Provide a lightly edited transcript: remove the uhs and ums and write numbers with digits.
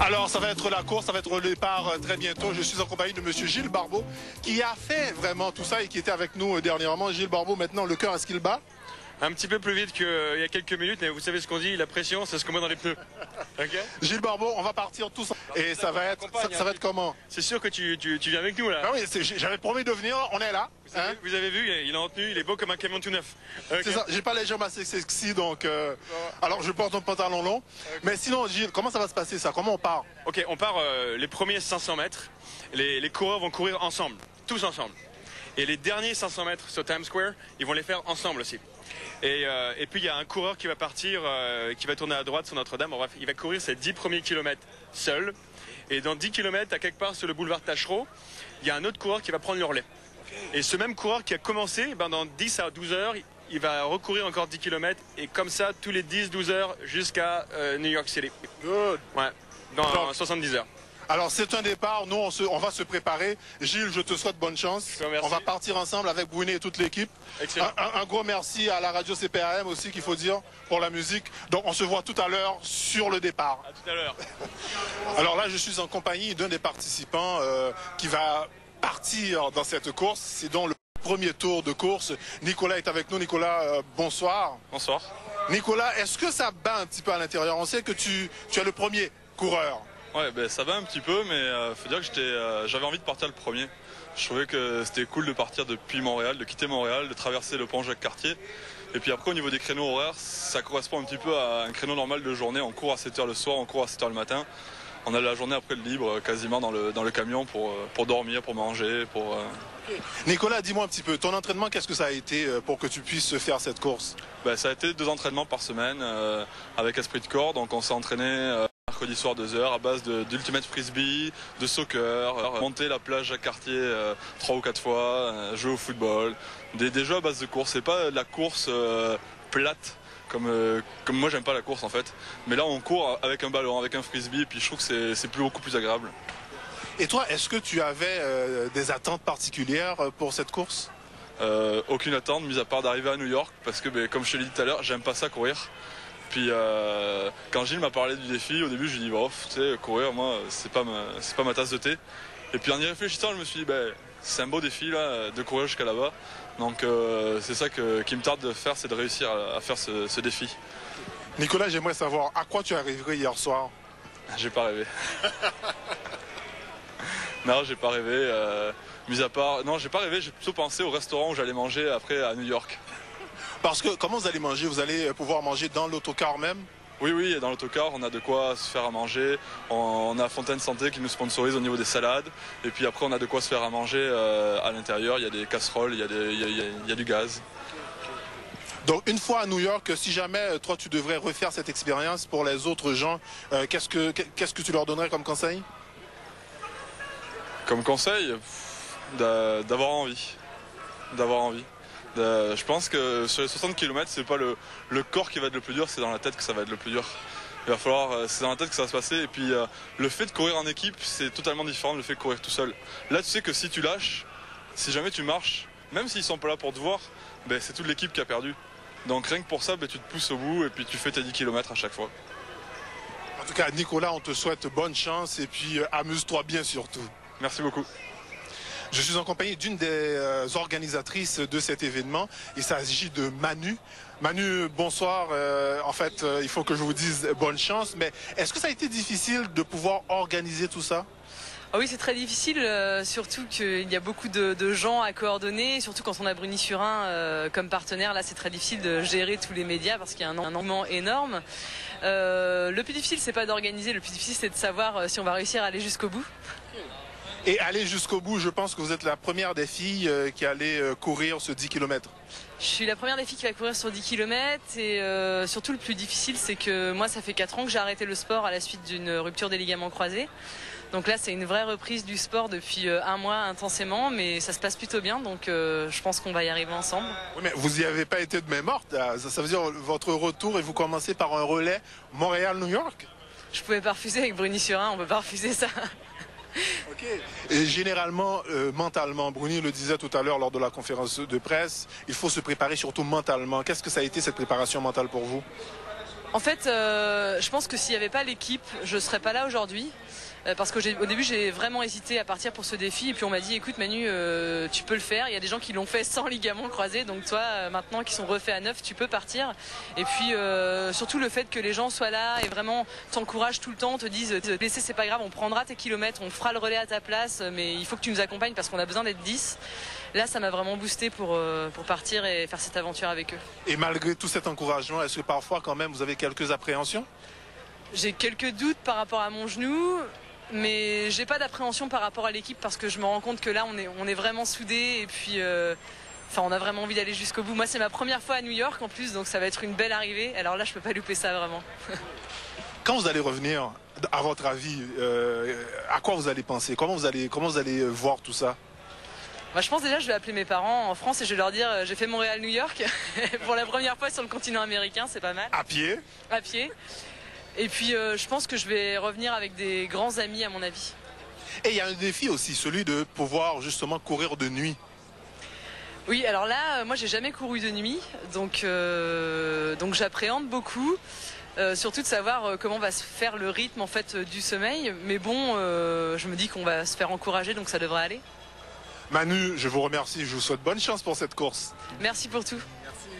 Alors, ça va être la course, ça va être le départ très bientôt. Je suis en compagnie de monsieur Gilles Barbeau, qui a fait vraiment tout ça et qui était avec nous dernièrement. Gilles Barbeau, maintenant, le cœur, est-ce qu'il bat? Un petit peu plus vite qu'il y a quelques minutes, mais vous savez ce qu'on dit, la pression, c'est ce qu'on met dans les pneus. Okay. Gilles Barbeau, on va partir tous. Et ça va être comment? C'est sûr que tu viens avec nous, là. Ah oui, j'avais promis de venir, on est là. Vous avez vu, il est en tenue, il est beau comme un camion tout neuf. Okay. C'est ça, j'ai pas les jambes assez sexy, donc... alors, je porte un pantalon long. Okay. Mais sinon, Gilles, comment ça va se passer, ça? Comment on part? Ok, on part les premiers 500 mètres. Les coureurs vont courir ensemble, tous ensemble. Et les derniers 500 mètres sur Times Square, ils vont les faire ensemble aussi. Et puis il y a un coureur qui va partir, qui va tourner à droite sur Notre-Dame. Bref, il va courir ses 10 premiers kilomètres seul. Et dans 10 kilomètres, à quelque part sur le boulevard Taschereau, il y a un autre coureur qui va prendre le relais. Et ce même coureur qui a commencé, dans 10 à 12 heures, il va recourir encore 10 kilomètres. Et comme ça, tous les 10-12 heures jusqu'à New York City. Good. Ouais, dans 70 heures. Alors c'est un départ, nous on va se préparer. Gilles, je te souhaite bonne chance. On va partir ensemble avec Bruni et toute l'équipe. Un gros merci à la radio CPAM aussi qu'il faut dire pour la musique. Donc on se voit tout à l'heure sur le départ. À tout à l'heure. Alors là je suis en compagnie d'un des participants qui va partir dans cette course. C'est donc le premier tour de course. Nicolas est avec nous. Nicolas, bonsoir. Bonsoir. Nicolas, est-ce que ça bat un petit peu à l'intérieur? On sait que tu es le premier coureur. Ouais, ça va un petit peu, mais faut dire que j'avais envie de partir le premier. Je trouvais que c'était cool de partir depuis Montréal, de quitter Montréal, de traverser le pont Jacques-Cartier. Et puis après, au niveau des créneaux horaires, ça correspond un petit peu à un créneau normal de journée. On court à 7h le soir, on court à 7h le matin. On a la journée après le libre, quasiment dans le camion pour dormir, pour manger. Nicolas, dis-moi un petit peu, ton entraînement, qu'est-ce que ça a été pour que tu puisses faire cette course? Ça a été 2 entraînements par semaine avec esprit de corps. Donc on s'est entraîné mercredi soir 2 heures à base d'ultimate frisbee, de soccer, monter la plage Jacques-Cartier 3 ou 4 fois, jouer au football. Des jeux à base de course, c'est pas de la course plate. Comme moi j'aime pas la course en fait, mais là on court avec un ballon, avec un frisbee, et puis je trouve que c'est beaucoup plus agréable. Et toi, est-ce que tu avais des attentes particulières pour cette course? Aucune attente, mis à part d'arriver à New York, parce que comme je te l'ai dit tout à l'heure, j'aime pas ça courir. Puis quand Gilles m'a parlé du défi, au début je lui ai dit tu sais, courir moi c'est pas ma tasse de thé. Et puis en y réfléchissant je me suis dit c'est un beau défi là, de courir jusqu'à là-bas. Donc c'est ça qui me tarde de faire, c'est de réussir à faire ce défi. Nicolas, j'aimerais savoir à quoi tu es arrivé hier soir? J'ai pas rêvé. Non, j'ai pas rêvé. Mis à part, non, j'ai pas rêvé. J'ai plutôt pensé au restaurant où j'allais manger après à New York. Parce que comment vous allez manger? Vous allez pouvoir manger dans l'autocar même? Oui, dans l'autocar, on a de quoi se faire à manger. On a Fontaine Santé qui nous sponsorise au niveau des salades. Et puis après, on a de quoi se faire à manger à l'intérieur. Il y a des casseroles, il y a du gaz. Donc une fois à New York, si jamais toi tu devrais refaire cette expérience pour les autres gens, qu'est-ce que tu leur donnerais comme conseil? Comme conseil, d'avoir envie. Je pense que sur les 60 km, c'est pas le corps qui va être le plus dur, c'est dans la tête que ça va être le plus dur. Il va falloir, c'est dans la tête que ça va se passer. Et puis le fait de courir en équipe, c'est totalement différent de le fait de courir tout seul. Là, tu sais que si tu lâches, si jamais tu marches, même s'ils sont pas là pour te voir, c'est toute l'équipe qui a perdu. Donc rien que pour ça, tu te pousses au bout et puis tu fais tes 10 km à chaque fois. En tout cas, Nicolas, on te souhaite bonne chance et puis amuse-toi bien surtout. Merci beaucoup. Je suis en compagnie d'une des organisatrices de cet événement. Il s'agit de Manu. Manu, bonsoir. En fait, il faut que je vous dise bonne chance. Mais est-ce que ça a été difficile de pouvoir organiser tout ça? Ah oui, c'est très difficile, surtout qu'il y a beaucoup de gens à coordonner, surtout quand on a Bruni-sur-Ain comme partenaire. Là, c'est très difficile de gérer tous les médias parce qu'il y a un engouement énorme. Le plus difficile, c'est pas d'organiser. Le plus difficile, c'est de savoir si on va réussir à aller jusqu'au bout. Et aller jusqu'au bout, je pense que vous êtes la première des filles qui allait courir ce 10 km. Je suis la première des filles qui va courir sur 10 km et surtout le plus difficile, c'est que moi, ça fait 4 ans que j'ai arrêté le sport à la suite d'une rupture des ligaments croisés. Donc là, c'est une vraie reprise du sport depuis 1 mois intensément, mais ça se passe plutôt bien, donc je pense qu'on va y arriver ensemble. Oui, mais vous n'y avez pas été de même morte. Ça veut dire votre retour et vous commencez par un relais Montréal-New York? Je pouvais pas refuser avec Bruni-sur-Ain, on peut pas refuser ça. Ok. Et généralement, mentalement, Bruni le disait tout à l'heure lors de la conférence de presse, il faut se préparer surtout mentalement. Qu'est-ce que ça a été cette préparation mentale pour vous? En fait, je pense que s'il n'y avait pas l'équipe, je ne serais pas là aujourd'hui. Parce qu'au début, j'ai vraiment hésité à partir pour ce défi. Et puis on m'a dit, écoute Manu, tu peux le faire. Il y a des gens qui l'ont fait sans ligament croisé. Donc toi, maintenant, qui sont refaits à neuf, tu peux partir. Et puis surtout le fait que les gens soient là et vraiment t'encouragent tout le temps, te disent, blessé, c'est pas grave, on prendra tes kilomètres, on fera le relais à ta place. Mais il faut que tu nous accompagnes parce qu'on a besoin d'être 10. Là, ça m'a vraiment boosté pour partir et faire cette aventure avec eux. Et malgré tout cet encouragement, est-ce que parfois quand même vous avez quelques appréhensions? J'ai quelques doutes par rapport à mon genou. Mais j'ai pas d'appréhension par rapport à l'équipe parce que je me rends compte que là on est vraiment soudés et puis on a vraiment envie d'aller jusqu'au bout. Moi c'est ma première fois à New York en plus, donc ça va être une belle arrivée. Alors là je peux pas louper ça vraiment. Quand vous allez revenir, à votre avis, à quoi vous allez penser? Comment vous allez voir tout ça? Je pense déjà je vais appeler mes parents en France et je vais leur dire j'ai fait Montréal-New York pour la première fois sur le continent américain, c'est pas mal. À pied? À pied. Et puis je pense que je vais revenir avec des grands amis à mon avis. Et il y a un défi aussi, celui de pouvoir justement courir de nuit. Oui, alors là, moi j'ai jamais couru de nuit, donc j'appréhende beaucoup, surtout de savoir comment va se faire le rythme en fait du sommeil. Mais bon, je me dis qu'on va se faire encourager, donc ça devrait aller. Manu, je vous remercie, je vous souhaite bonne chance pour cette course. Merci pour tout. Merci.